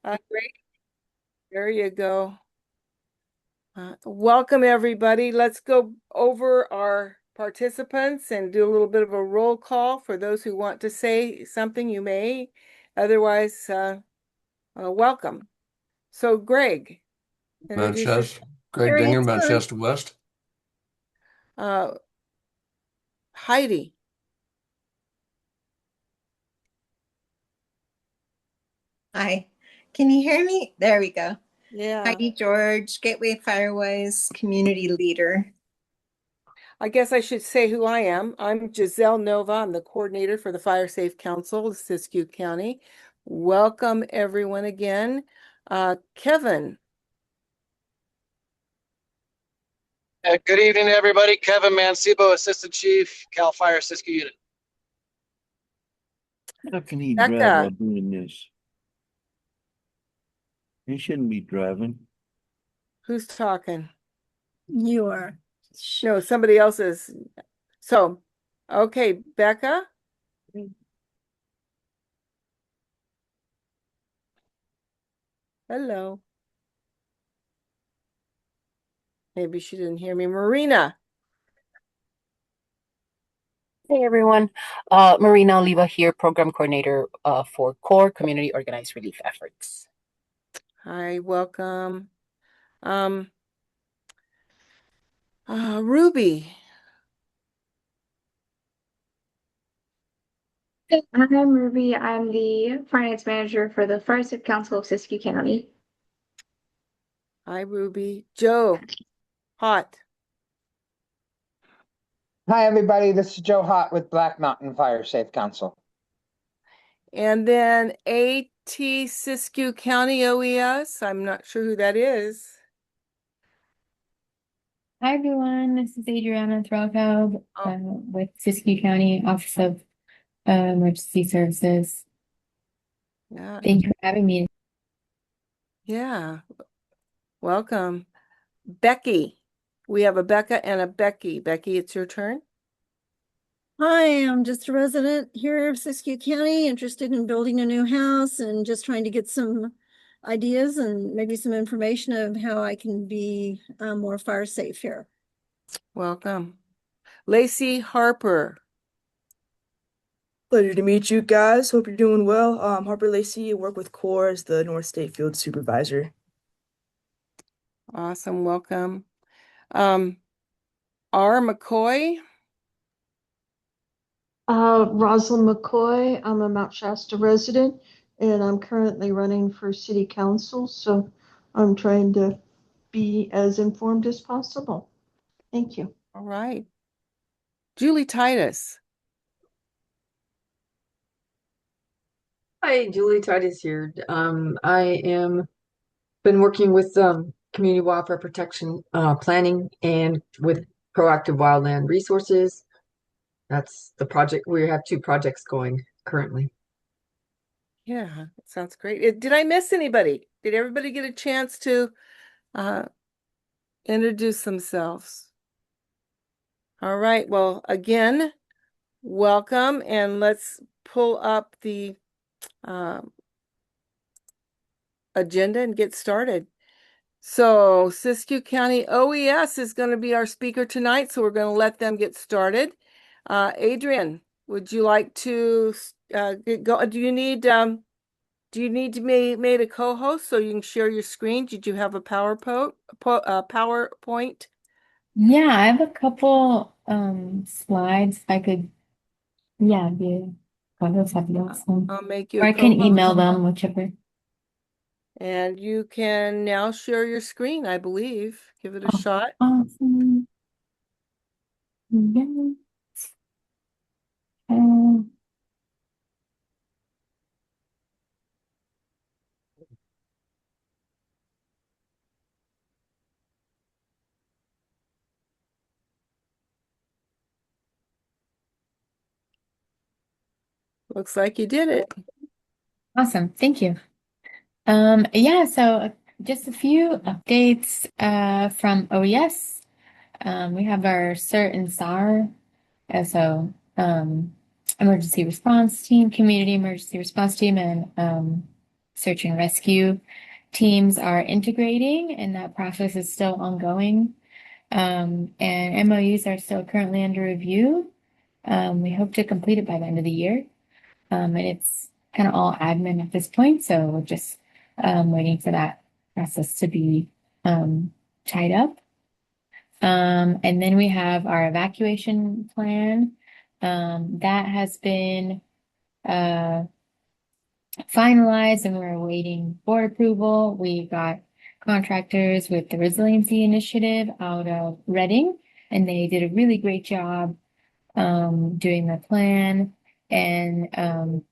Great. There you go. Welcome, everybody. Let's go over our participants and do a little bit of a roll call. For those who want to say something, you may. Otherwise, welcome. So, Greg, introduce yourself. Manchester, Greg Here he Dinger, is. Hi. Manchester West. Uh, Heidi. Hi. Can you hear me? There we go. Yeah, Heidi George, Gateway Firewise community leader. I guess I should say who I am. I'm Giselle Nova. I'm the coordinator for the Fire Safe Council of Siskiyou County. Welcome, everyone, again. Kevin. Good evening, everybody. Kevin Mancebo, Assistant Chief, CAL FIRE Siskiyou Unit. How can he drive while Becca. doing this? He shouldn't be driving. Who's talking? You are. No, somebody else is. So, okay, Becca. Hello. Maybe she didn't hear me. Marina. Hey everyone, Marina Oliva here, Program Coordinator for CORE Community Organized Relief Efforts. Hi, welcome. Um, Ruby. I'm Ruby. I'm the finance manager for the Fire Safe Council of Siskiyou County. Hi, Ruby. Joe. Hot. Hi, everybody. This is Joe Hott with Black Mountain Fire Safe Council. And then AT Siskiyou County OES. I'm not sure who that is. Hi everyone, this is Adriana Threlfeld Oh, with Siskiyou County Office of Emergency Services. yeah. Thank you for having me. Yeah. Welcome. Becky. We have a Becca and a Becky. Becky, it's your turn. Hi, I'm just a resident here of Siskiyou County, interested in building a new house and just trying to get some ideas and maybe some information of how I can be more fire safe here. Welcome. Lacey Harper. Pleasure to meet you guys. Hope you're doing well. Harper Lacey, work with CORE as the North State Field Supervisor. Awesome. Welcome. R. McCoy. Rosalind McCoy. I'm a Mount Shasta resident and I'm currently running for city council. So I'm trying to be as informed as possible. Thank you. All right. Julie Titus. Hi, Julie Titus here. I am been working with community wildfire protection planning and with proactive wildland resources. That's the project. We have two projects going currently. Yeah, that sounds great. Did I miss anybody? Did everybody get a chance to uh, introduce themselves? All right. Well, again, welcome, and let's pull up the agenda and get started. So, Siskiyou County OES is going to be our speaker tonight, so we're going to let them get started. Adrian, would you like to go? Do you need to be made a co-host so you can share your screen? Did you have a PowerPoint? Yeah, I have a couple slides. If I could, yeah, those have be awesome. I'll make you Or a I can co-host. email them, whichever. And you can now share your screen, I believe. Give it a Oh, shot. awesome. Yeah. Um, Looks like you did it. awesome, thank you. Yeah, so just a few updates from OES. We have our CERT and SAR, emergency response team, community emergency response team, and search and rescue teams are integrating, and that process is still ongoing. And MOUs are still currently under review. We hope to complete it by the end of the year. And it's kind of all admin at this point, so we're just waiting for that process to be tied up. And then we have our evacuation plan. That has been finalized and we're awaiting board approval. We got contractors with the Resiliency Initiative out of Reading, and they did a really great job doing the plan. And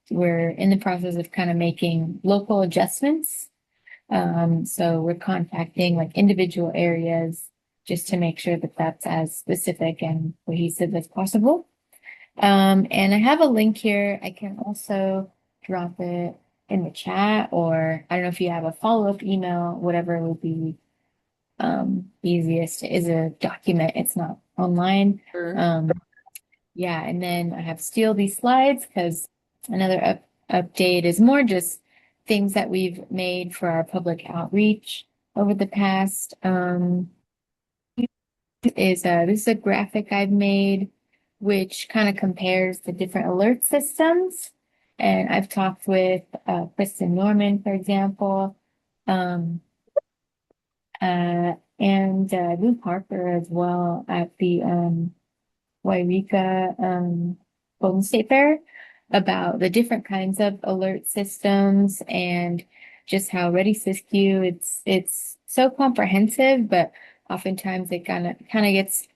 we're in the process of kind of making local adjustments. So we're contacting like individual areas just to make sure that that's as specific and cohesive as possible. And I have a link here. I can also drop it in the chat, or I don't know if you have a follow-up email, whatever would be easiest. It is a document. It's not online. Sure. Yeah, and then I have steal these slides because another update is more just things that we've made for our public outreach over the past this is a graphic I've made which kind of compares the different alert systems. And I've talked with Kristen Norman, for example, um, and Luke Harper as well at the Wairika Golden State Fair about the different kinds of alert systems and just how Ready Siskiyou, it's so comprehensive, but oftentimes it kind of gets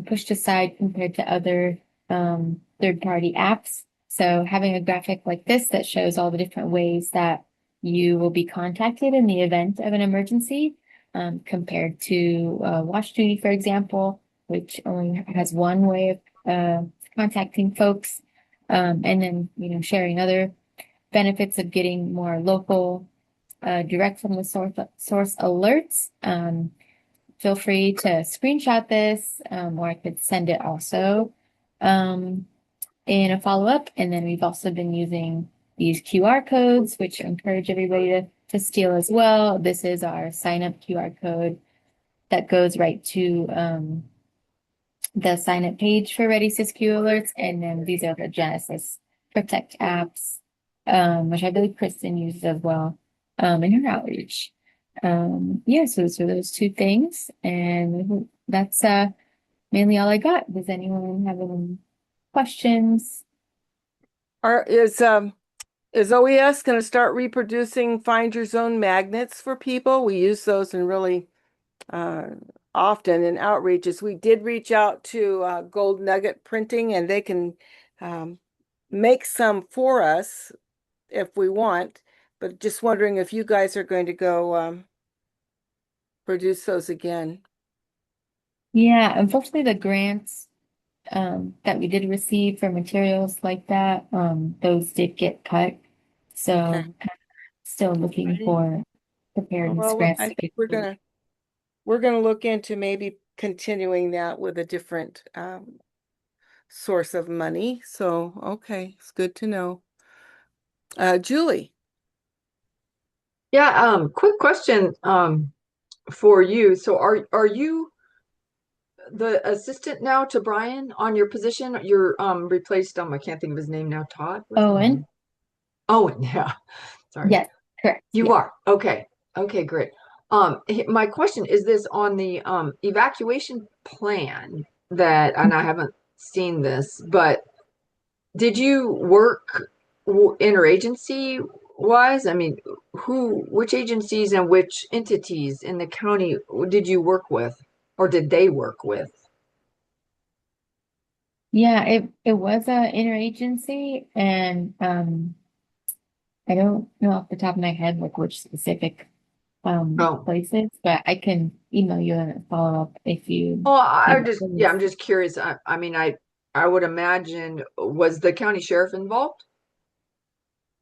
pushed aside compared to other third-party apps. So having a graphic like this that shows all the different ways that you will be contacted in the event of an emergency, compared to Watch Duty, for example, which only has one way of contacting folks, and then sharing other benefits of getting more local, direct from the source alerts. Feel free to screenshot this, or I could send it also in a follow-up. And then we've also been using these QR codes, which encourage everybody to steal as well. This is our sign-up QR code that goes right to the sign-up page for Ready Siskiyou alerts, and then these are the Genesis Protect apps, which I believe Kristen uses as well in her outreach. Yeah, so those two things, and that's mainly all I got. Does anyone have any questions? Is OES going to start reproducing Find Your Zone magnets for people? We use those in really often in outreaches. We did reach out to Gold Nugget Printing, and they can make some for us if we want, but just wondering if you guys are going to go produce those again. Yeah, unfortunately, the grants that we did receive for materials like that, those did get cut. So Okay. still looking for preparedness Well, grants I to think get we're gonna look into maybe continuing that with a different source of money. So, okay, it's good to know. Julie. Yeah, quick question for you. So are you the assistant now to Brian on your position? You're replaced I can't think of his name now. Todd? What's his Owen? name? Owen, yeah. Sorry. Yes, correct. You Yeah. are. Okay. Okay, great. My question is this on the evacuation plan that, and I haven't seen this, but did you work interagency wise? I mean, which agencies and which entities in the county did you work with, or did they work with? Yeah, it was a interagency, and I don't know off the top of my head like which specific Oh, places, but I can email you a follow-up if you well, I need just, yeah, those. I'm just curious. I mean, I would imagine, was the county sheriff involved?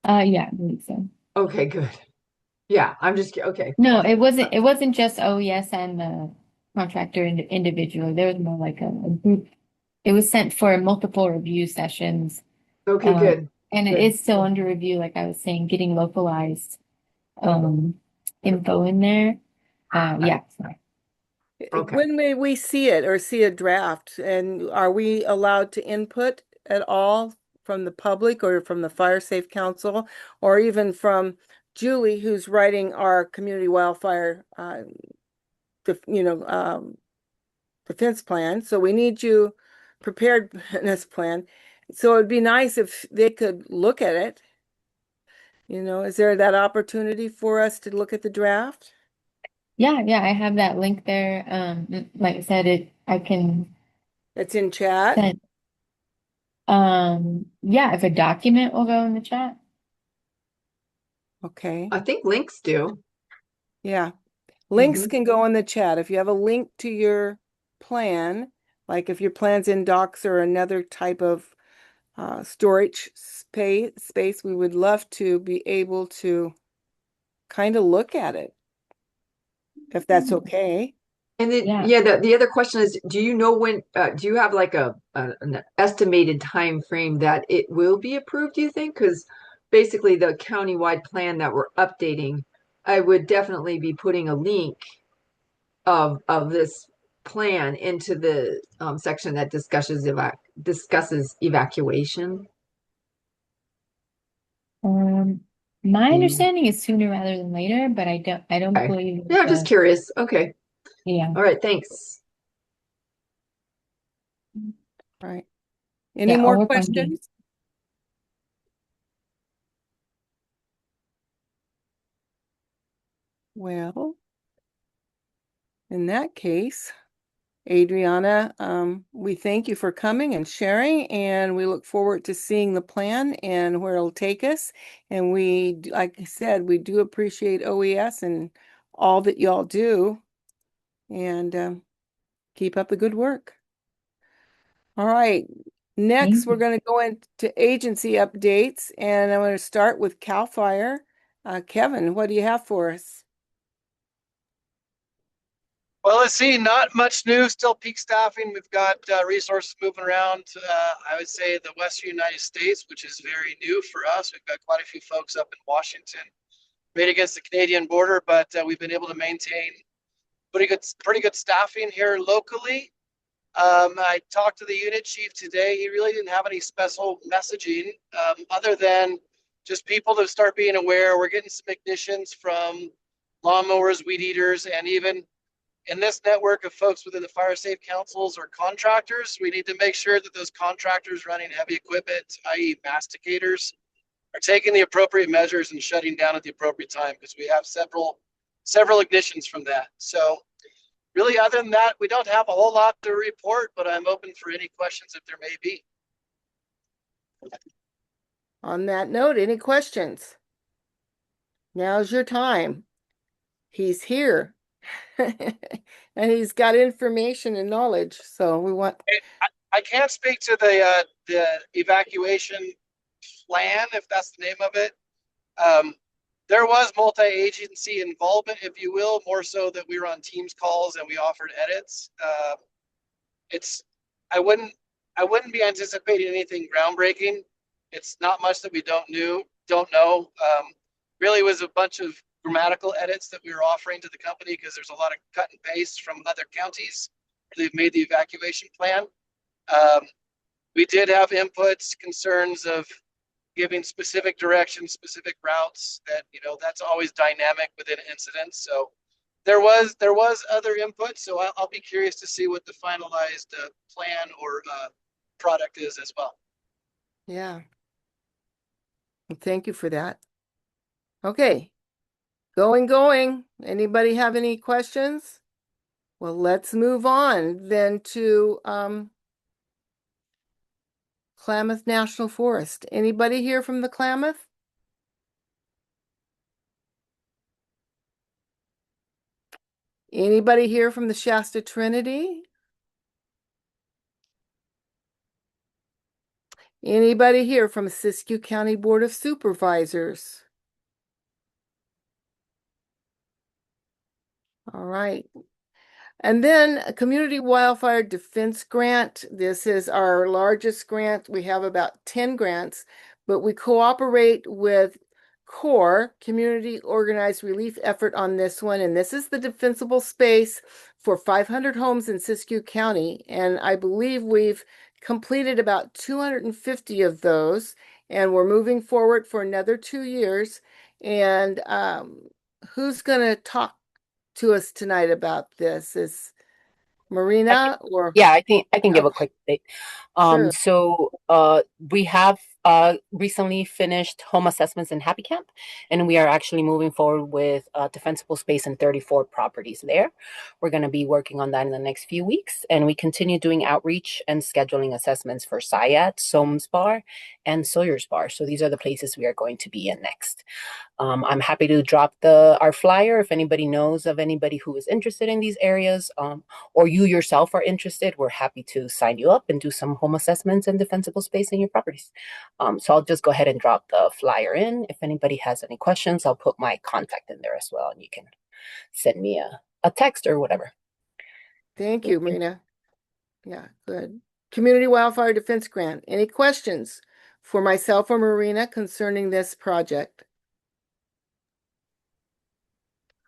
Yeah, I believe so. Okay, good. Yeah, I'm just okay. No, it wasn't just OES and the contractor individually. There was more like a group. It was sent for multiple review sessions. Okay, good. And it Good. is still under review, like I was saying, getting localized info in there. Yeah. Sorry. Okay. When may we see it or see a draft? And are we allowed to input at all from the public or from the Fire Safe Council or even from Julie, who's writing our community wildfire, defense plan? So we need you preparedness plan. So it'd be nice if they could look at it. Is there that opportunity for us to look at the draft? Yeah, I have that link there. Like I said, I can It's in chat. send yeah, if a document will go in the chat. Okay. I think links do. Yeah. Links Mhm. can go in the chat. If you have a link to your plan, like if your plan's in Docs or another type of storage space, we would love to be able to kind of look at it, if that's okay. And then, Yeah. yeah, the other question is, do you know when, do you have like an estimated time frame that it will be approved, do you think? Because basically the countywide plan that we're updating, I would definitely be putting a link of this plan into the section that discusses evacuation. My Mm. understanding is sooner rather than later, but I don't Okay. believe Yeah, it's just curious. Okay. yeah. All right, thanks. Right. Any Yeah, I'll more work on getting. questions? Well, in that case, Adriana, we thank you for coming and sharing, and we look forward to seeing the plan and where it'll take us. And like I said, we do appreciate OES and all that y'all do, and keep up the good work. All right. Next, Thank we're you. going to go into agency updates, and I'm going to start with CAL FIRE. Kevin, what do you have for us? Well, let's see, not much new, still peak staffing. We've got resources moving around, I would say the Western United States, which is very new for us. We've got quite a few folks up in Washington, right against the Canadian border, but we've been able to maintain pretty good staffing here locally. I talked to the unit chief today. He really didn't have any special messaging other than just people to start being aware. We're getting some ignitions from lawnmowers, weed eaters, and even in this network of folks within the fire safe councils or contractors, we need to make sure that those contractors running heavy equipment, i.e. masticators, are taking the appropriate measures and shutting down at the appropriate time, because we have several ignitions from that. So really, other than that, we don't have a whole lot to report, but I'm open for any questions if there may be. On that note, any questions? Now's your time. He's here. And he's got information and knowledge. So we want. I can't speak to the evacuation plan, if that's the name of it. There was multi-agency involvement, if you will, more so that we were on Teams calls and we offered edits. It's I wouldn't be anticipating anything groundbreaking. It's not much that we don't know. Really was a bunch of grammatical edits that we were offering to the company, because there's a lot of cut and paste from other counties. They've made the evacuation plan. Um, we did have inputs, concerns of giving specific directions, specific routes that, that's always dynamic within incidents. So there was other input. So I'll be curious to see what the finalized plan or product is as well. Yeah. Well, thank you for that. Okay. Going. Anybody have any questions? Well, let's move on then to Klamath National Forest. Anybody here from the Klamath? Anybody here from the Shasta Trinity? Anybody here from Siskiyou County Board of Supervisors? All right. And then a Community Wildfire Defense Grant. This is our largest grant. We have about 10 grants, but we cooperate with CORE, Community Organized Relief Effort, on this one. And this is the defensible space for 500 homes in Siskiyou County. And I believe we've completed about 250 of those, and we're moving forward for another 2 years. And who's going to talk to us tonight about this? Is Marina or? Yeah, I can give a Okay, quick update. sure. So we have recently finished home assessments in Happy Camp, and we are actually moving forward with defensible space in 34 properties there. We're going to be working on that in the next few weeks, and we continue doing outreach and scheduling assessments for Sayat, Soames Bar, and Sawyer's Bar. So these are the places we are going to be in next. I'm happy to drop our flyer if anybody knows of anybody who is interested in these areas, or you yourself are interested. We're happy to sign you up and do some home assessments and defensible space in your properties. So I'll just go ahead and drop the flyer in. If anybody has any questions, I'll put my contact in there as well, and you can send me a text or whatever. Thank you, Marina. Yeah, good. Community Wildfire Defense Grant. Any questions for myself or Marina concerning this project?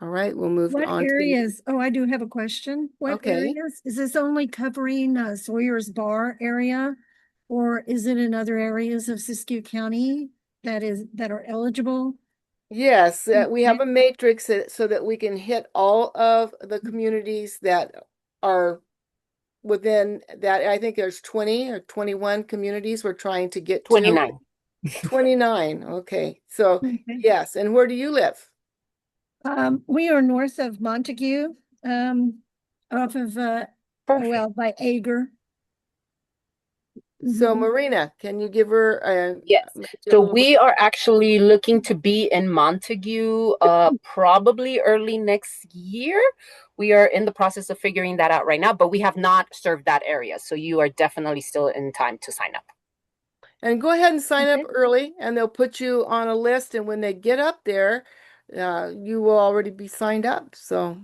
All right, we'll move What on to. areas? Oh, I do have a question. What Okay. areas? Is this only covering Sawyer's Bar area? Or is it in other areas of Siskiyou County that are eligible? Yes, we have Okay. a matrix so that we can hit all of the communities that are within that. I think there's 20 or 21 communities we're trying to get to. 29. 29. Okay. So Okay. yes. And where do you live? We are north of Montague, off of Perfect. by Ager. So Mhm. Marina, can you give her Yes. maybe a So little bit? we are actually looking to be in Montague probably early next year. We are in the process of figuring that out right now, but we have not served that area. So you are definitely still in time to sign up. And go ahead and sign up Okay. early, and they'll put you on a list. And when they get up there, you will already be signed up. So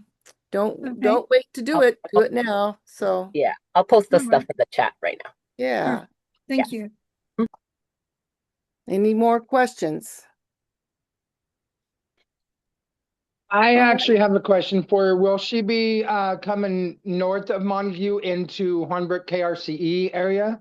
Okay. don't wait to do it. Do it now. So Yeah, I'll post the All stuff right. in the chat right now. yeah. Perfect. Thank you. Any more questions? I All right. actually have a question for her. Will she be coming north of Montague into Hornbrook KRCE area?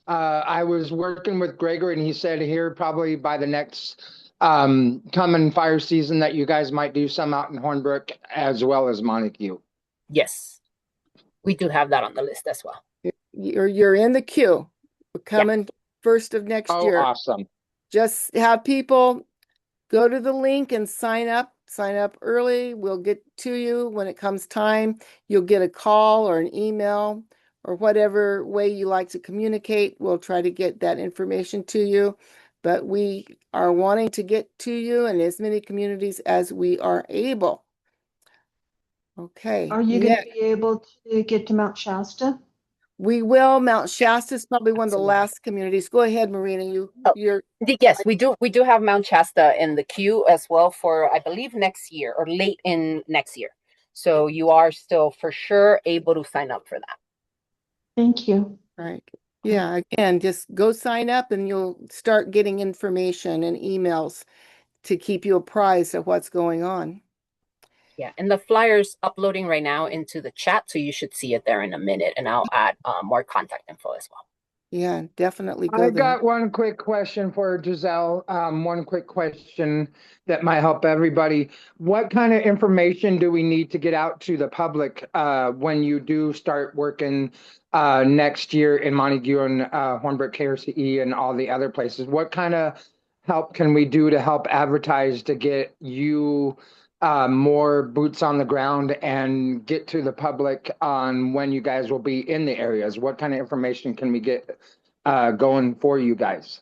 I was working with Gregor and he said here probably by the next coming fire season that you guys might do some out in Hornbrook as well as Montague. Yes, we do have that on the list as well. You're in the queue. We're Yeah. coming first of next Oh, year. awesome. Just have people go to the link and sign up. Sign up early. We'll get to you when it comes time. You'll get a call or an email or whatever way you like to communicate. We'll try to get that information to you. But we are wanting to get to you in as many communities as we are able. Okay. Are you going to be able to get to Mount Shasta? We will. Mount Shasta is probably one of the Absolutely. last communities. Go ahead, Marina. You're Yes, we do. We do have Mount Shasta in the queue as well for, I believe, next year or late in next year. So you are still for sure able to sign up for that. Thank you. right. Yeah, again, just go sign up and you'll start getting information and emails to keep you apprised of what's going on. Yeah, and the flyer's uploading right now into the chat, so you should see it there in a minute, and I'll add more contact info as well. Yeah, definitely go I there. got one quick question for Giselle. One quick question that might help everybody. What kind of information do we need to get out to the public when you do start working next year in Montague and Hornbrook KRCE and all the other places? What kind of help can we do to help advertise to get you more boots on the ground and get to the public on when you guys will be in the areas? What kind of information can we get going for you guys?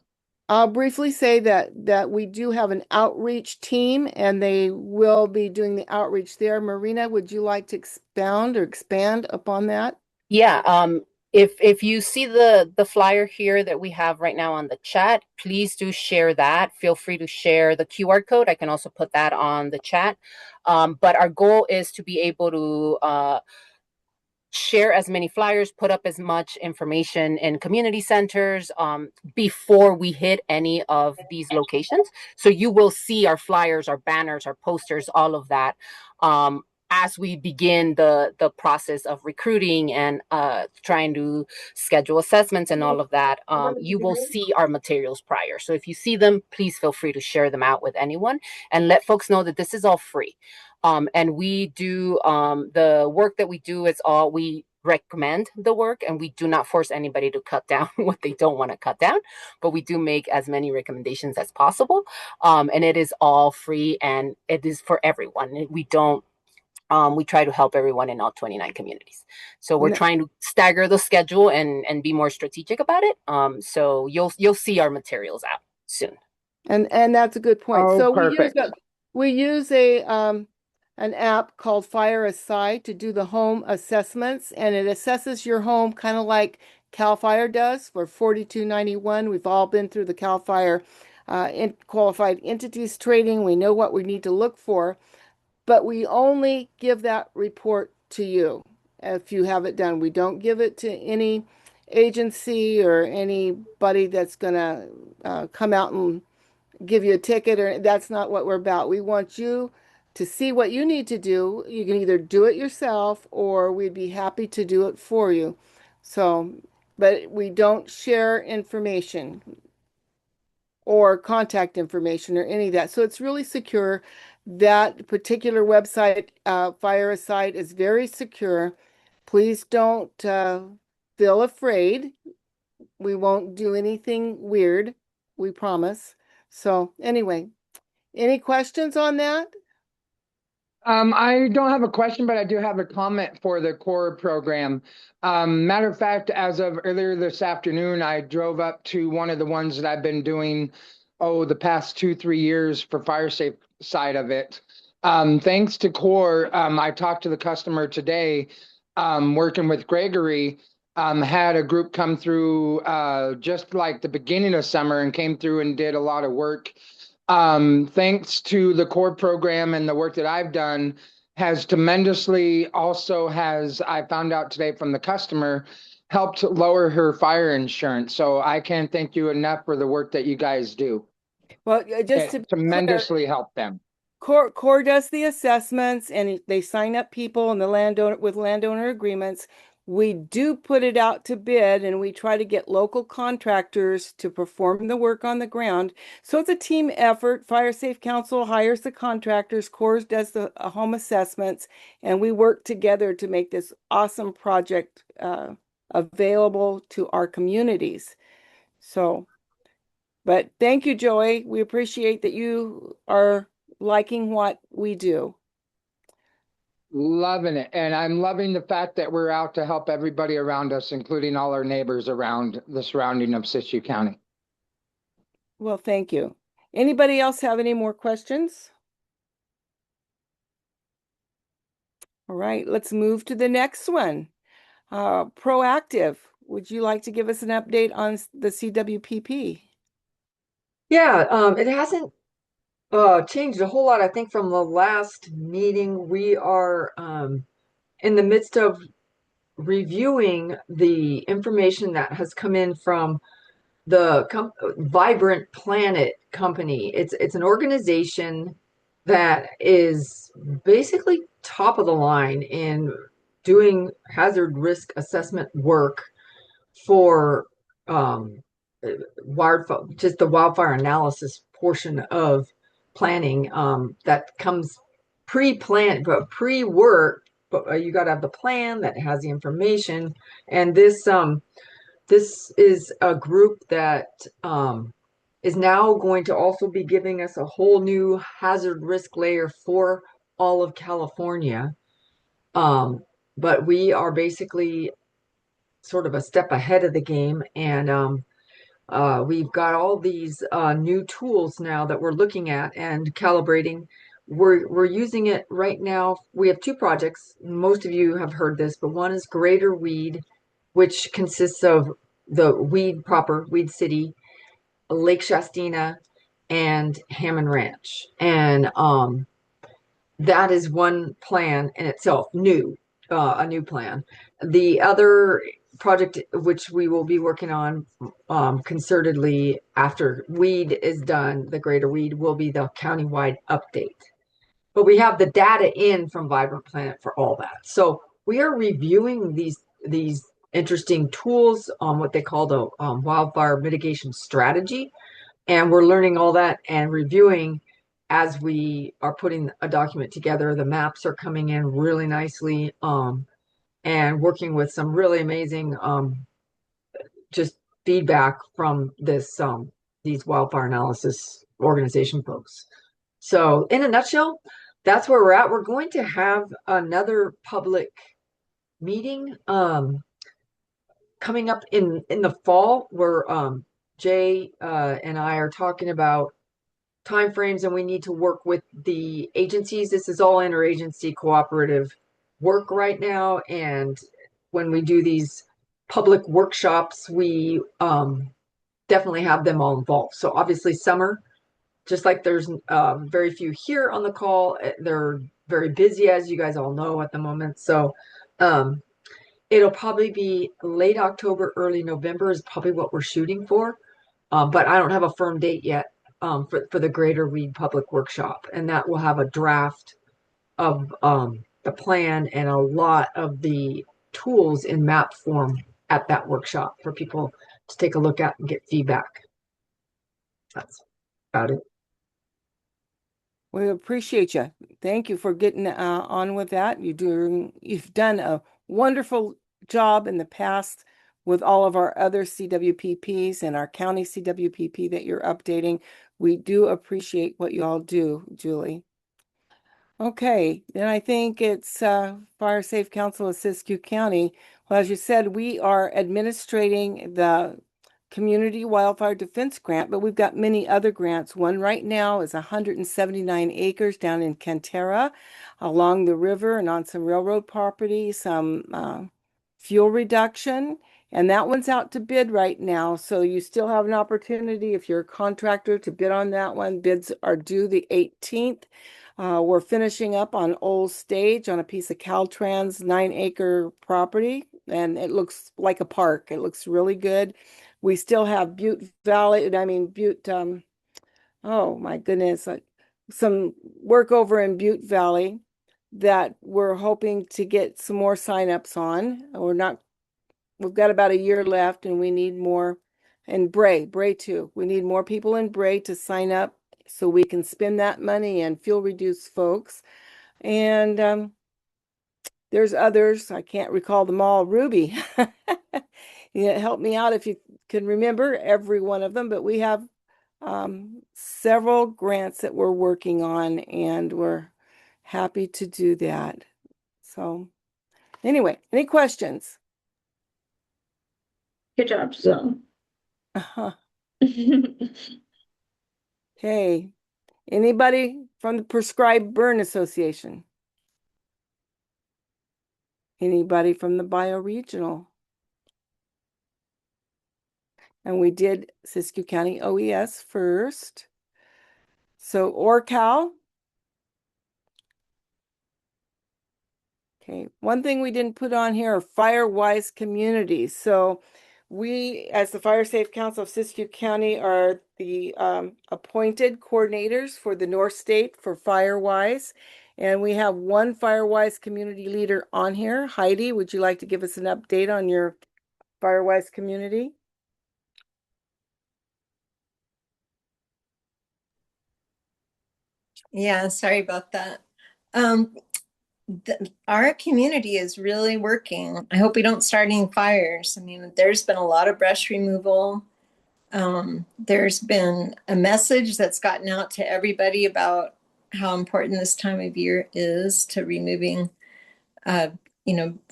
I'll briefly say that we do have an outreach team and they will be doing the outreach there. Marina, would you like to expound or expand upon that? Yeah, if you see the flyer here that we have right now on the chat, please do share that. Feel free to share the QR code. I can also put that on the chat. But our goal is to be able to share as many flyers, put up as much information in community centers before we hit any of these locations. So you will see our flyers, our banners, our posters, all of that as we begin the process of recruiting and trying to schedule assessments and all of that. You will see our materials prior. So if you see them, please feel free to share them out with anyone and let folks know that this is all free. And we do the work that we do is all we recommend the work, and we do not force anybody to cut down what they don't want to cut down, but we do make as many recommendations as possible. And it is all free and it is for everyone. We don't we try to help everyone in all 29 communities. So we're trying to stagger the schedule and be more strategic about it. So you'll see our materials out soon. And that's a good point. Oh, So perfect. we use a an app called Fire Aside to do the home assessments, and it assesses your home kind of like CAL FIRE does for 4291. We've all been through the CAL FIRE qualified entities training. We know what we need to look for, but we only give that report to you if you have it done. We don't give it to any agency or anybody that's going to come out and give you a ticket, or that's not what we're about. We want you to see what you need to do. You can either do it yourself or we'd be happy to do it for you. So, but we don't share information or contact information or any of that. So it's really secure. That particular website, Fire Aside, is very secure. Please don't feel afraid. We won't do anything weird, we promise. So anyway, any questions on that? I don't have a question, but I do have a comment for the core program. Matter of fact, as of earlier this afternoon, I drove up to one of the ones that I've been doing, the past 2, 3 years for fire safe side of it. Thanks to core, I talked to the customer today, working with Gregory, had a group come through just like the beginning of summer and came through and did a lot of work. Thanks to the core program and the work that I've done has tremendously also has, I found out today from the customer, helped lower her fire insurance. So I can't thank you enough for the work that you guys do. Well, just to It be clear, tremendously helped them. Core does the assessments and they sign up people and the landowner with landowner agreements. We do put it out to bid and we try to get local contractors to perform the work on the ground. So it's a team effort. Fire Safe Council hires the contractors, Core does the home assessments, and we work together to make this awesome project available to our communities. So, but thank you, Joey. We appreciate that you are liking what we do. Loving it. And I'm loving the fact that we're out to help everybody around us, including all our neighbors around the surrounding of Siskiyou County. Well, thank you. Anybody else have any more questions? All right, let's move to the next one. Proactive. Would you like to give us an update on the CWPP? Yeah, it hasn't changed a whole lot, I think, from the last meeting. We are in the midst of reviewing the information that has come in from the Vibrant Planet company. It's an organization that is basically top of the line in doing hazard risk assessment work for wildfire, just the wildfire analysis portion of planning that comes pre-planned, but pre-work. But you got to have the plan that has the information, and this is a group that is now going to also be giving us a whole new hazard risk layer for all of California. But we are basically sort of a step ahead of the game, and we've got all these new tools now that we're looking at and calibrating. We're using it right now. We have two projects. Most of you have heard this, but one is Greater Weed, which consists of the Weed proper, Weed City, Lake Shastina, and Hammond Ranch. And that is one plan in itself, new. a new plan. The other project which we will be working on concertedly after weed is done, the greater weed, will be the countywide update. But we have the data in from Vibrant Planet for all that. So we are reviewing these interesting tools on what they call the wildfire mitigation strategy. And we're learning all that and reviewing as we are putting a document together. The maps are coming in really nicely, and working with some really amazing just feedback from these wildfire analysis organization folks. So in a nutshell, that's where we're at. We're going to have another public meeting coming up in the fall, where Jay and I are talking about timeframes, and we need to work with the agencies. This is all interagency cooperative work right now, and when we do these public workshops, we definitely have them all involved. So obviously summer, just like there's very few here on the call, they're very busy, as you guys all know at the moment. So it'll probably be late October, early November is probably what we're shooting for. But I don't have a firm date yet for the Greater Weed Public Workshop. And that will have a draft of the plan and a lot of the tools in map form at that workshop for people to take a look at and get feedback. That's about it. We appreciate you. Thank you for getting on with that. You've done a wonderful job in the past with all of our other CWPPs and our county CWPP that you're updating. We do appreciate what you all do, Julie. Okay, then I think it's Fire Safe Council of Siskiyou County. Well, as you said, we are administrating the Community Wildfire Defense Grant, but we've got many other grants. One right now is 179 acres down in Cantera along the river and on some railroad property, some fuel reduction, and that one's out to bid right now. So you still have an opportunity if you're a contractor to bid on that one. Bids are due the 18th. We're finishing up on Old Stage on a piece of Caltrans 9-acre property, and it looks like a park. It looks really good. We still have Butte Valley, oh my goodness, some work over in Butte Valley that we're hoping to get some more signups on. We've got about a year left and we need more. And Bray too. We need more people in Bray to sign up so we can spend that money and fuel reduce folks. And there's others. I can't recall them all. Ruby, yeah, help me out if you can remember every one of them. But we have several grants that we're working on, and we're happy to do that. So anyway, any questions? Good job, so. Okay. Anybody from the Prescribed Burn Association? Anybody from the bioregional? And we did Siskiyou County OES first. So ORCAL. Okay, one thing we didn't put on here are fire-wise communities. So we, as the Fire Safe Council of Siskiyou County, are the appointed coordinators for the North State for Firewise. And we have one Firewise community leader on here. Heidi, would you like to give us an update on your Firewise community? Yeah, sorry about that. Our community is really working. I hope we don't start any fires. I mean, there's been a lot of brush removal. There's been a message that's gotten out to everybody about how important this time of year is to removing,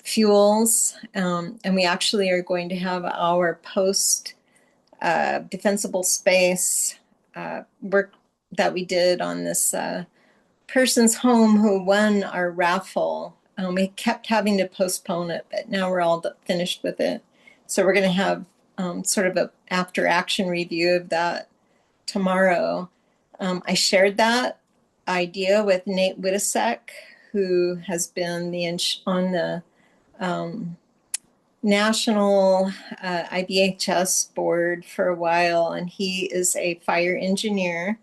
fuels. And we actually are going to have our post defensible space work that we did on this person's home who won our raffle. We kept having to postpone it, but now we're all finished with it. So we're going to have sort of a after action review of that tomorrow. I shared that idea with Nate Witasek, who has been on the national IBHS board for a while, and he is a fire engineer.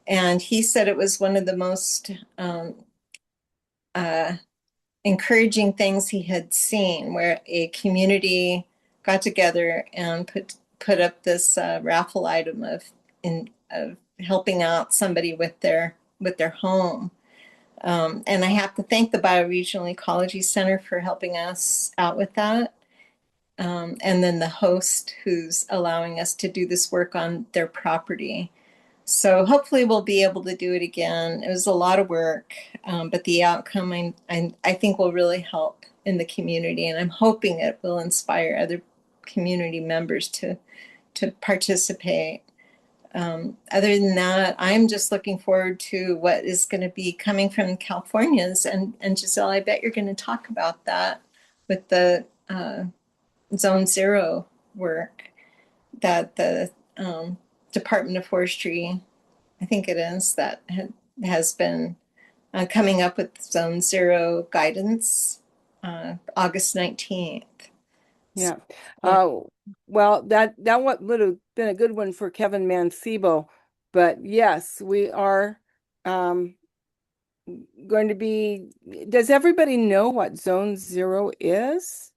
And he said it was one of the most encouraging things he had seen, where a community got together and put up this raffle item of helping out somebody with their home. And I have to thank the Bioregional Ecology Center for helping us out with that. And then the host who's allowing us to do this work on their property. So hopefully we'll be able to do it again. It was a lot of work, but the outcome I think will really help in the community, and I'm hoping it will inspire other community members to participate. Other than that, I'm just looking forward to what is going to be coming from Californians, and Giselle, I bet you're going to talk about that with the Zone Zero work that the Department of Forestry, I think it is, that has been coming up with Zone Zero guidance August 19th. Yeah. Well, that would have been a good one for Kevin Mancebo, but yes, we are going to be. Does everybody know what Zone Zero is?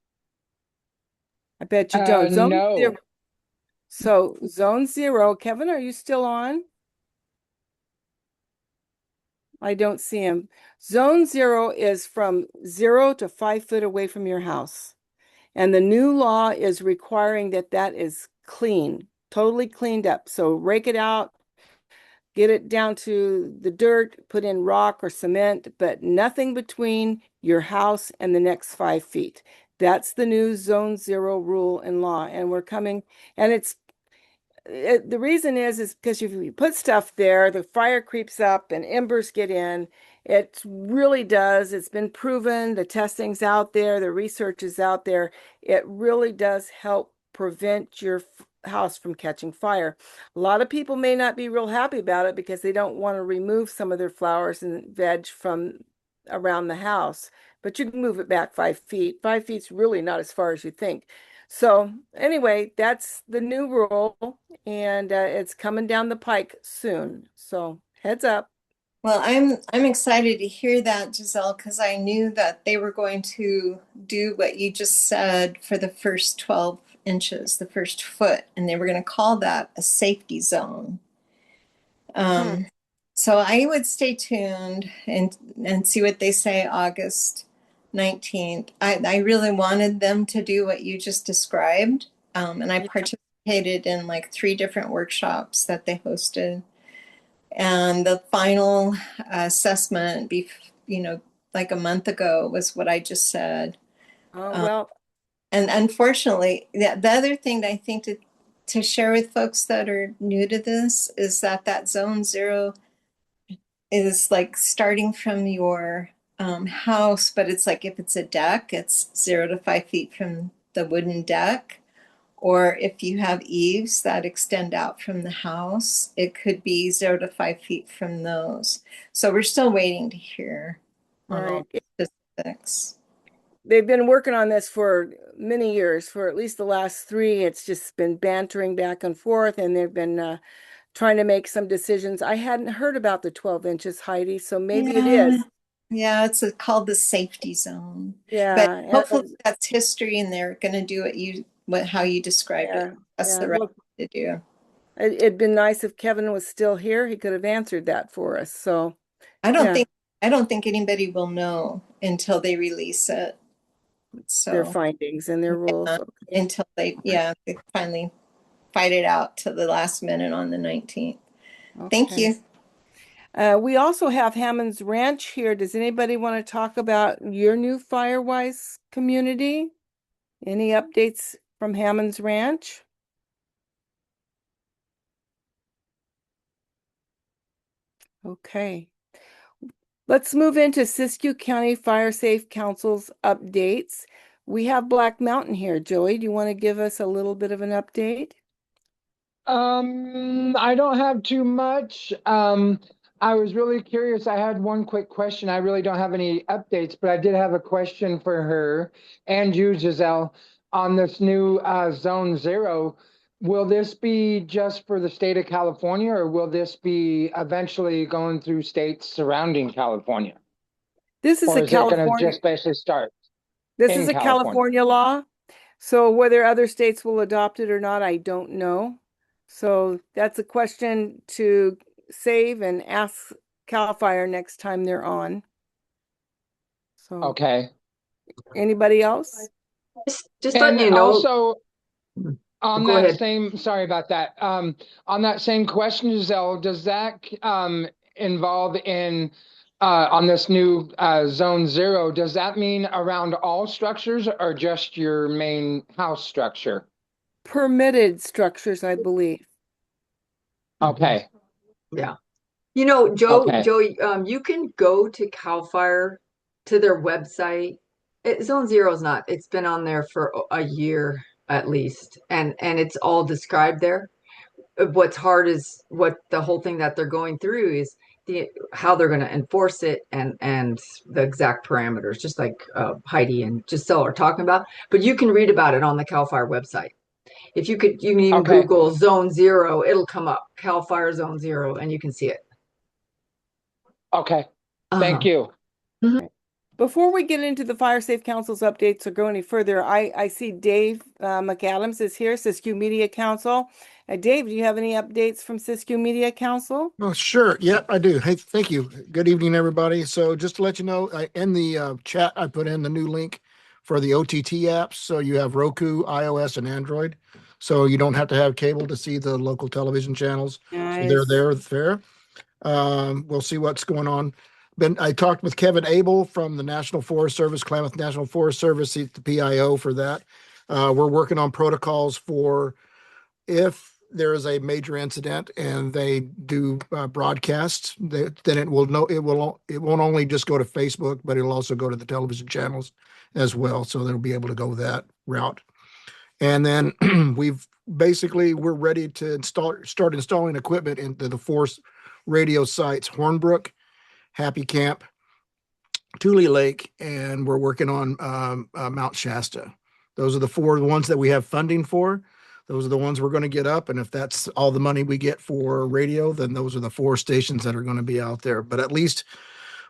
I bet you don't. Zone No. Zero. So Zone Zero, Kevin, are you still on? I don't see him. Zone Zero is from 0 to 5 foot away from your house. And the new law is requiring that is clean, totally cleaned up. So rake it out, get it down to the dirt, put in rock or cement, but nothing between your house and the next 5 feet. That's the new Zone Zero rule and law. And we're coming, and the reason is because if you put stuff there, the fire creeps up and embers get in. It really does. It's been proven. The testing's out there. The research is out there. It really does help prevent your house from catching fire. A lot of people may not be real happy about it because they don't want to remove some of their flowers and veg from around the house, but you can move it back 5 feet. 5 feet's really not as far as you think. So anyway, that's the new rule, and it's coming down the pike soon. So heads up. Well, I'm excited to hear that, Giselle, because I knew that they were going to do what you just said for the first 12 inches, the first foot, and they were going to call that a safety zone. So I would stay tuned and see what they say August 19th. I really wanted them to do what you just described, and I participated in like 3 different workshops that they hosted. And the final assessment, like a month ago, was what I just said. Oh, well. And unfortunately, the other thing that I think to share with folks that are new to this is that Zone Zero is like starting from your house, but it's like if it's a deck, it's 0 to 5 feet from the wooden deck. Or if you have eaves that extend out from the house, it could be 0 to 5 feet from those. So we're still waiting to hear on all the specifics. They've been working on this for many years, for at least the last 3. It's just been bantering back and forth, and they've been trying to make some decisions. I hadn't heard about the 12 inches, Heidi, so maybe it is. Yeah, it's called the safety zone. Yeah. But hopefully that's history, and they're going to do how you described it. That's the right thing to do. It'd been nice if Kevin was still here. He could have answered that for us. So I don't think anybody will know until they release it. So their findings and their rules. Okay. Until they finally fight it out to the last minute on the 19th. Okay. Thank you. We also have Hammond's Ranch here. Does anybody want to talk about your new Firewise community? Any updates from Hammond's Ranch? Okay. Let's move into Siskiyou County Fire Safe Council's updates. We have Black Mountain here. Joey, do you want to give us a little bit of an update? I don't have too much. I was really curious. I had one quick question. I really don't have any updates, but I did have a question for her and you, Giselle, on this new Zone Zero. Will this be just for the state of California, or will this be eventually going through states surrounding California? This is Or a is it going to California, just basically start this is in a California? California law. So whether other states will adopt it or not, I don't know. So that's a question to save and ask CAL FIRE next time they're on. So Okay. anybody else? Just letting And you know. also, on Go that ahead. same, sorry about that. On that same question, Giselle, does that involve in on this new Zone Zero, does that mean around all structures or just your main house structure? Permitted structures, I believe. Okay. Yeah. You know, Okay. Joey, you can go to CAL FIRE to their website. Zone Zero is not. It's been on there for a year at least, and it's all described there. What's hard is what the whole thing that they're going through is how they're going to enforce it and the exact parameters, just like Heidi and Giselle are talking about. But you can read about it on the CAL FIRE website. If you could, you can even Okay. Google Zone Zero. It'll come up, CAL FIRE Zone Zero, and you can see it. Okay. Uh-huh. Thank you. Before we get into the Fire Safe Council's updates or go any further, I see Dave McAdams is here, Siskiyou Media Council. Dave, do you have any updates from Siskiyou Media Council? Oh, sure. Yeah, I do. Hey, thank you. Good evening, everybody. So just to let you know, in the chat, I put in the new link for the OTT apps. So you have Roku, iOS, and Android. So you don't have to have cable to see the local television channels. So they're there. We'll see what's going on. I talked with Kevin Abel from the National Forest Service, Klamath National Forest Service. He's the PIO for that. We're working on protocols for if there is a major incident and they do broadcasts, then it will know it won't only just go to Facebook, but it'll also go to the television channels as well. So they'll be able to go that route. And then we're ready to start installing equipment into the force radio sites, Hornbrook, Happy Camp, Tule Lake, and we're working on Mount Shasta. Those are the four ones that we have funding for. Those are the ones we're going to get up. And if that's all the money we get for radio, then those are the four stations that are going to be out there. But at least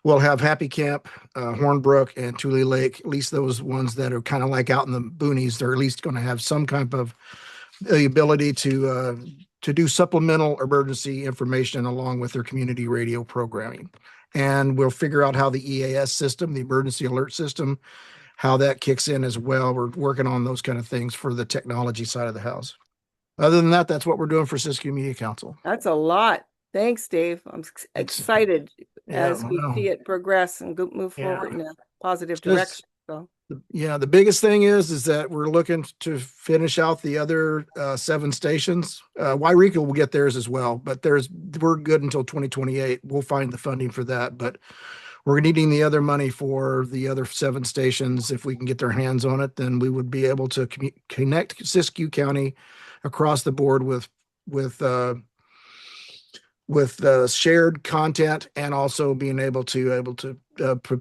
we'll have Happy Camp, Hornbrook, and Tule Lake, at least those ones that are kind of like out in the boonies. They're at least going to have some kind of the ability to do supplemental emergency information along with their community radio programming. And we'll figure out how the EAS system, the emergency alert system, how that kicks in as well. We're working on those kind of things for the technology side of the house. Other than that, that's what we're doing for Siskiyou Media Council. That's a lot. Thanks, Dave. I'm excited as we see it progress and move forward in a positive direction. So the biggest thing is that we're looking to finish out the other 7 stations. Wairika will get theirs as well, but we're good until 2028. We'll find the funding for that, but we're needing the other money for the other 7 stations. If we can get their hands on it, then we would be able to connect Siskiyou County across the board with shared content and also being able to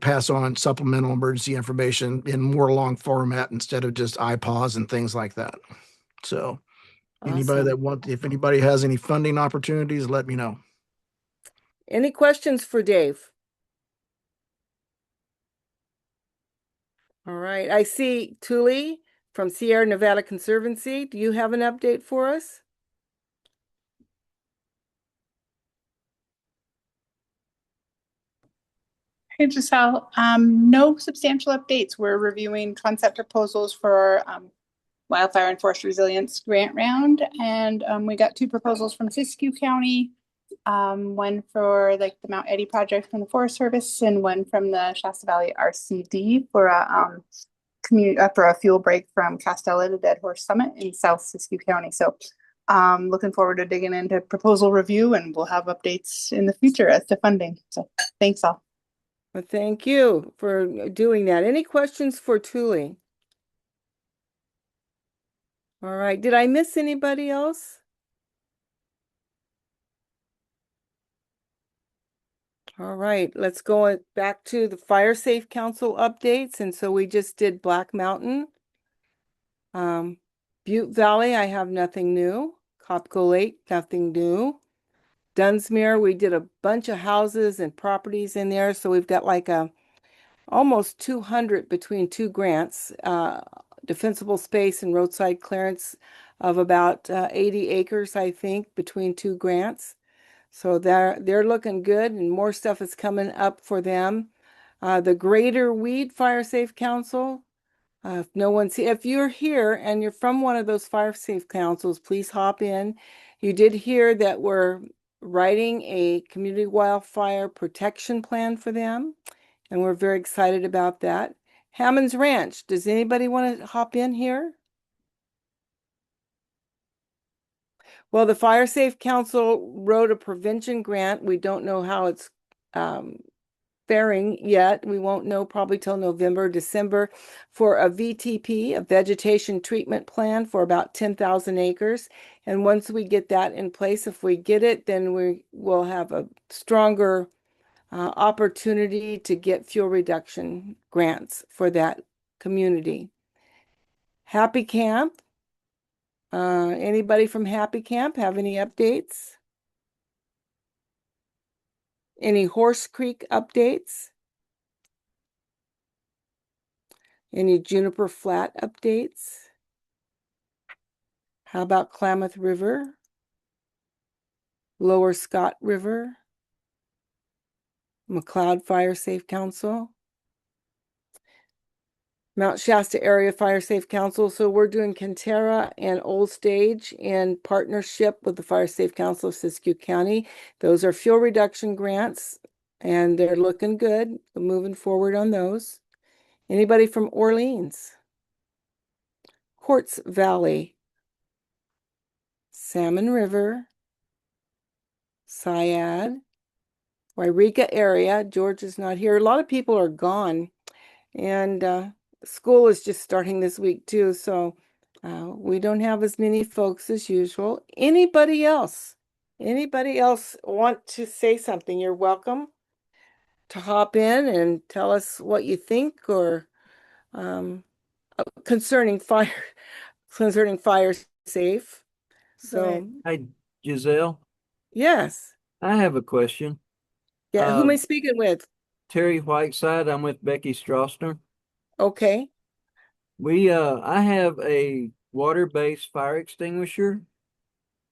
pass on supplemental emergency information in more long format instead of just iPaws and things like that. So if anybody has any funding opportunities, let me know. Any questions for Dave? All right. I see Tule from Sierra Nevada Conservancy. Do you have an update for us? Hey, Giselle. No substantial updates. We're reviewing concept proposals for wildfire and forest resilience grant round, and we got 2 proposals from Siskiyou County. One for like the Mount Eddy project from the Forest Service, and one from the Shasta Valley RCD for a for a fuel break from Castella to Dead Horse Summit in South Siskiyou County. So looking forward to digging into proposal review, and we'll have updates in the future as to funding. So thanks all. Well, thank you for doing that. Any questions for Tule? All right. Did I miss anybody else? All right, let's go back to the Fire Safe Council updates. And so we just did Black Mountain. Butte Valley, I have nothing new. Copco Lake, nothing new. Dunsmuir, we did a bunch of houses and properties in there. So we've got like almost 200 between two grants, defensible space and roadside clearance of about 80 acres, I think, between two grants. So they're looking good, and more stuff is coming up for them. The Greater Weed Fire Safe Council. If you're here and you're from one of those fire safe councils, please hop in. You did hear that we're writing a community wildfire protection plan for them, and we're very excited about that. Hammond's Ranch, does anybody want to hop in here? Well, the Fire Safe Council wrote a prevention grant. We don't know how it's faring yet. We won't know probably till November, December for a VTP, a vegetation treatment plan for about 10,000 acres. And once we get that in place, if we get it, then we will have a stronger opportunity to get fuel reduction grants for that community. Happy Camp. Anybody from Happy Camp have any updates? Any Horse Creek updates? Any Juniper Flat updates? How about Klamath River? Lower Scott River? McLeod Fire Safe Council? Mount Shasta Area Fire Safe Council. So we're doing Cantera and Old Stage in partnership with the Fire Safe Council of Siskiyou County. Those are fuel reduction grants, and they're looking good. We're moving forward on those. Anybody from Orleans? Quartz Valley, Salmon River, Syad, Wairika area. George is not here. A lot of people are gone, and school is just starting this week too, so we don't have as many folks as usual. Anybody else? Anybody else want to say something? You're welcome to hop in and tell us what you think or concerning fire safe. So Hi, Giselle. yes. I have a question. Yeah, who am I speaking with? Terry Whiteside. I'm with Becky Straussner. Okay. I have a water-based fire extinguisher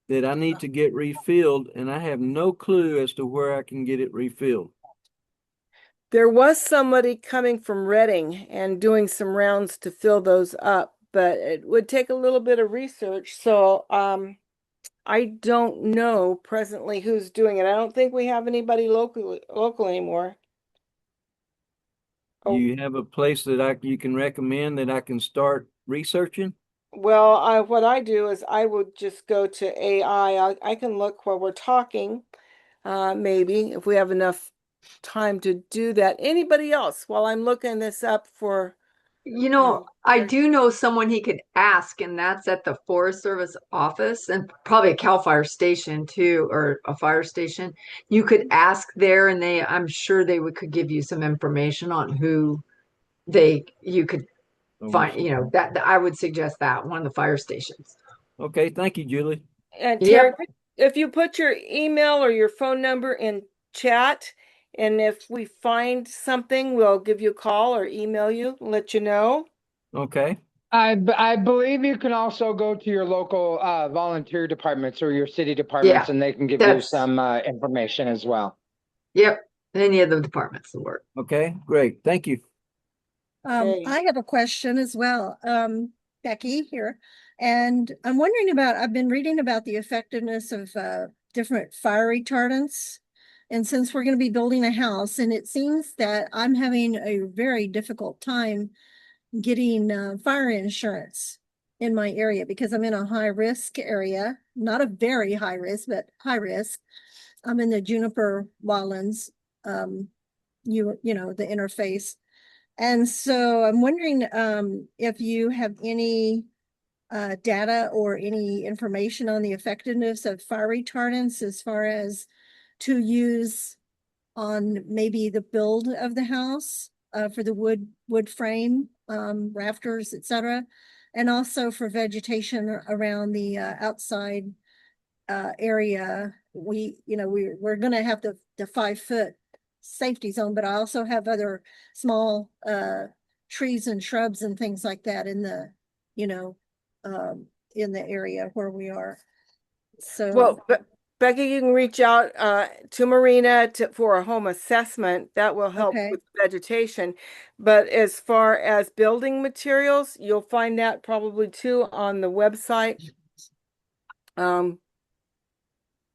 that I need to get refilled, and I have no clue as to where I can get it refilled. There was somebody coming from Reading and doing some rounds to fill those up, but it would take a little bit of research. So I don't know presently who's doing it. I don't think we have anybody local anymore. Do Oh, you have a place that you can recommend that I can start researching? well, what I do is I would just go to AI. I can look while we're talking, maybe if we have enough time to do that. Anybody else while I'm looking this up for You know, I do know someone he could ask, and that's at the Forest Service office and probably a CAL FIRE station too, or a fire station. You could ask there, and I'm sure could give you some information on who you could find, that I would suggest that one of the fire stations. Okay, thank you, Julie. And Terry, Yep. if you put your email or your phone number in chat, and if we find something, we'll give you a call or email you, and let you know. Okay. I believe you can also go to your local volunteer departments or your city departments, Yeah, and they can give you some information as well. Yep. Any of the departments will work. Okay, great. Thank you. I have a question as well. Becky here. And I'm wondering I've been reading about the effectiveness of different fire retardants. And since we're going to be building a house, and it seems that I'm having a very difficult time getting fire insurance in my area because I'm in a high risk area, not a very high risk, but high risk. I'm in the juniper wildlands, the interface. And so I'm wondering if you have any data or any information on the effectiveness of fire retardants as far as to use on maybe the build of the house, for the wood frame, rafters, etc. And also for vegetation around the outside area. We're gonna have the 5 foot safety zone, but I also have other small trees and shrubs and things like that in the, you know, in the area where we are. So, Well, Becky, you can reach out to Marina for a home assessment. That will help okay, with vegetation. But as far as building materials, you'll find that probably too on the website.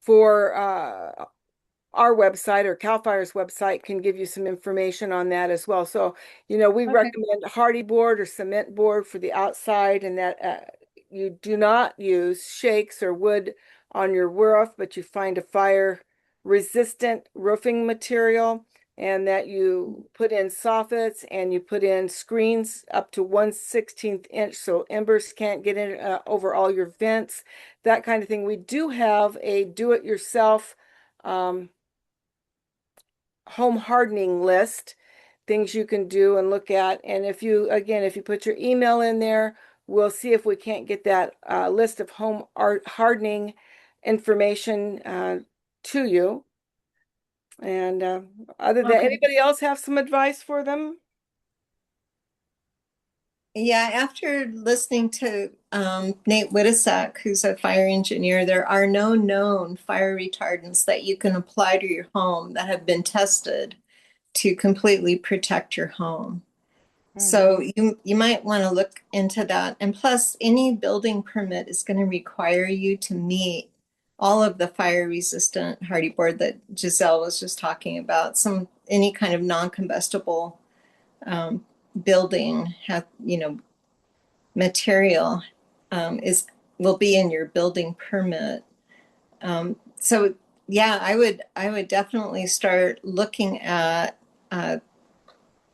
For our website, or CAL FIRE's website, can give you some information on that as well. So, we okay, recommend hardy board or cement board for the outside, and that you do not use shakes or wood on your roof, but you find a fire resistant roofing material, and that you put in soffits and you put in screens up to 1/16 inch so embers can't get in over all your vents, that kind of thing. We do have a do-it-yourself home hardening list, things you can do and look at. And if you put your email in there, we'll see if we can't get that list of home art hardening information to you. And other than, okay. anybody else have some advice for them? Yeah, after listening to Nate Wittasak, who's a fire engineer, there are no known fire retardants that you can apply to your home that have been tested to completely protect your home. So you might want to look into that. And plus, any building permit is going to require you to meet all of the fire resistant hardy board that Giselle was just talking about. Any kind of non-combustible building material will be in your building permit. So yeah, I would definitely start looking at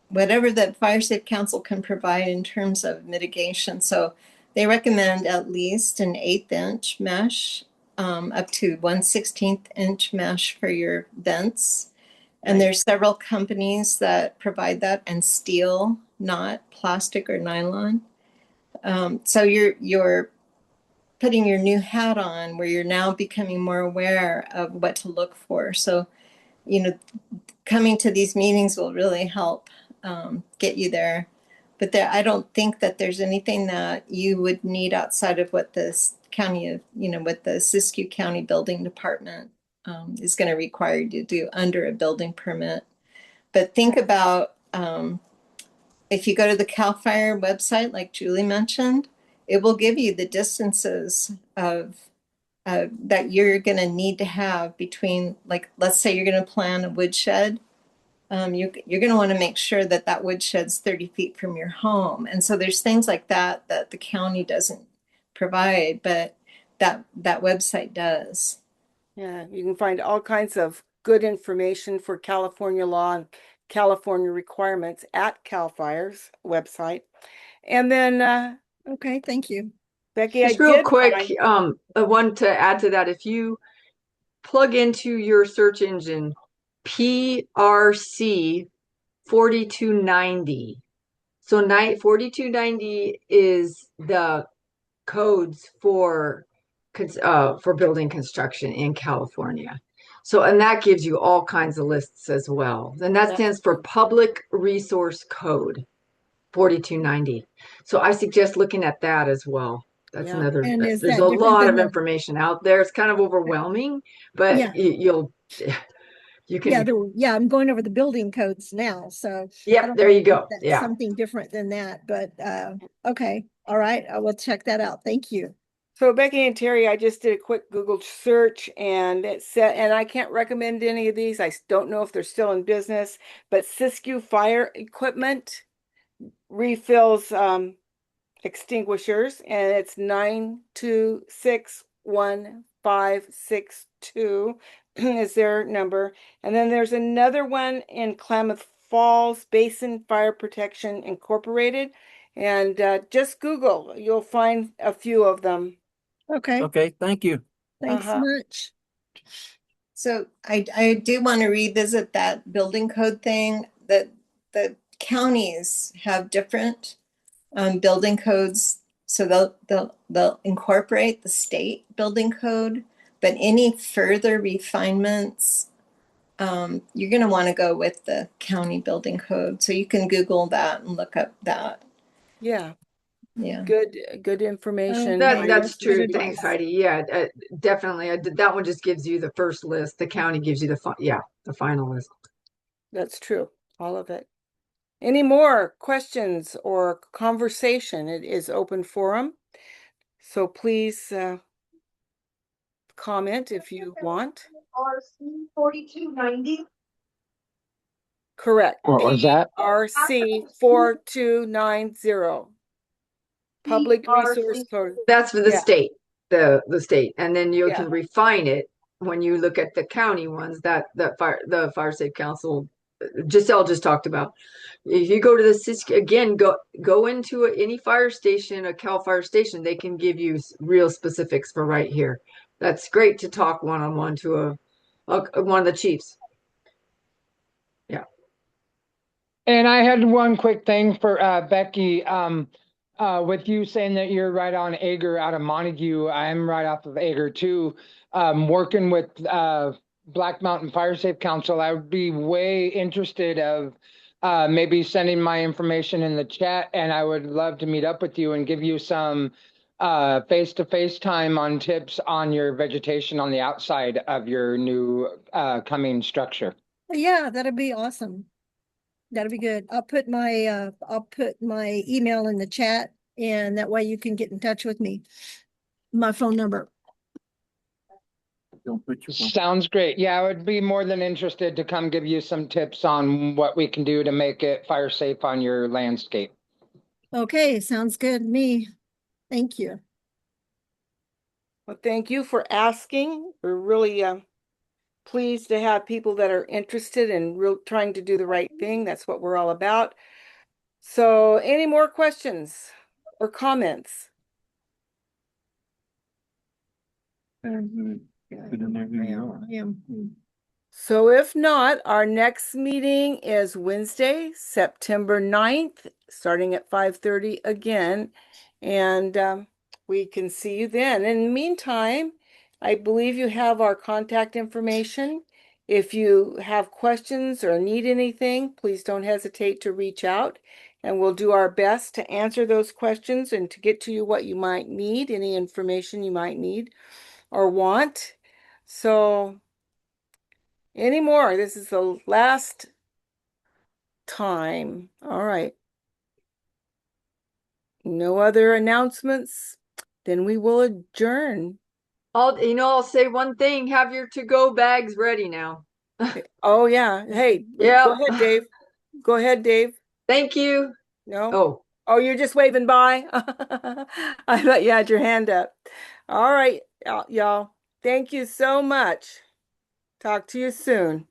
whatever that Fire Safe Council can provide in terms of mitigation. So they recommend at least an 1/8 inch mesh, up to 1/16 inch mesh for your vents. And there's several companies that provide that, and steel, not plastic or nylon. So you're putting your new hat on, where you're now becoming more aware of what to look for. So, coming to these meetings will really help get you there. But I don't think that there's anything that you would need outside of what this county, what the Siskiyou County Building Department is going to require you to do under a building permit. But think about if you go to the CAL FIRE website, like Julie mentioned, it will give you the distances of that you're going to need to have between, like, let's say you're going to plan a woodshed. You're going to want to make sure that that woodshed's 30 feet from your home. And so there's things like that that the county doesn't provide, but that website does. Yeah, you can find all kinds of good information for California law and California requirements at CAL FIRE's website. And then, okay, thank you. Becky, I Just real did quick, find. I want to add to that. If you plug into your search engine PRC 4290, so 4290 is the codes for building construction in California. So, and that gives you all kinds of lists as well. And that stands for Public Resource Code 4290. So I suggest looking at that as well. That's another, And is there's that a different lot than of the, information out there. It's kind of overwhelming, but yeah, you can, I'm going over the building codes now. So I yep, don't there know you go. if that's Yeah. something different than that, but okay. All right. I will check that out. Thank you. So Becky and Terry, I just did a quick Google search, and it said, and I can't recommend any of these. I don't know if they're still in business, but Siskiyou Fire Equipment refills extinguishers, and it's 9261562 is their number. And then there's another one in Klamath Falls, Basin Fire Protection Incorporated. And just Google, you'll find a few of them. Okay. Okay, thank you. Thanks so much. So I do want to revisit that building code thing. That the counties have different building codes, so they'll incorporate the state building code, but any further refinements, you're going to want to go with the county building code. So you can Google that and look up that. Yeah, Yeah. good information. Okay. That's Good true. Thanks, advice. Heidi. Yeah, definitely. That one just gives you the first list. The county gives you the final list. That's true. All of it. Any more questions or conversation? It is open forum. So please comment if you want. RC 4290. Correct. What was that? PRC 4290. Public Resource Code. That's for the Yeah. state, the state, and then you Yeah. can refine it when you look at the county ones that the Fire Safe Council Giselle just talked about. If you go to the Siskiyou again, go into any fire station, a Cal Fire station, they can give you real specifics for right here. That's great to talk one-on-one to one of the chiefs. Yeah. And I had one quick thing for Becky. With you saying that you're right on Ager out of Montague, I'm right off of Ager too. Working with Black Mountain Fire Safe Council, I would be way interested of maybe sending my information in the chat, and I would love to meet up with you and give you some face-to-face time on tips on your vegetation on the outside of your new coming structure. Yeah, that'd be awesome. That'd be good. I'll put my email in the chat, and that way you can get in touch with me. My phone number. Don't put your phone. Sounds great. Yeah, I would be more than interested to come give you some tips on what we can do to make it fire safe on your landscape. Okay, sounds good to me. Thank you. Well, thank you for asking. We're really pleased to have people that are interested and trying to do the right thing. That's what we're all about. So, any more questions or comments? Put in there who you are. I am. So if not, our next meeting is Wednesday, September 9th, starting at 5:30 again. And we can see you then. In the meantime, I believe you have our contact information. If you have questions or need anything, please don't hesitate to reach out, and we'll do our best to answer those questions and to get to you what you might need, any information you might need or want. So any more? This is the last time. All right. No other announcements? Then we will adjourn. I'll say one thing, have your to-go bags ready now. Oh, yeah. Hey, Yeah. go ahead, Dave. Go ahead, Dave. Thank you. No? Oh, you're just waving by? I thought you had your hand up. All right, y'all. Thank you so much. Talk to you soon.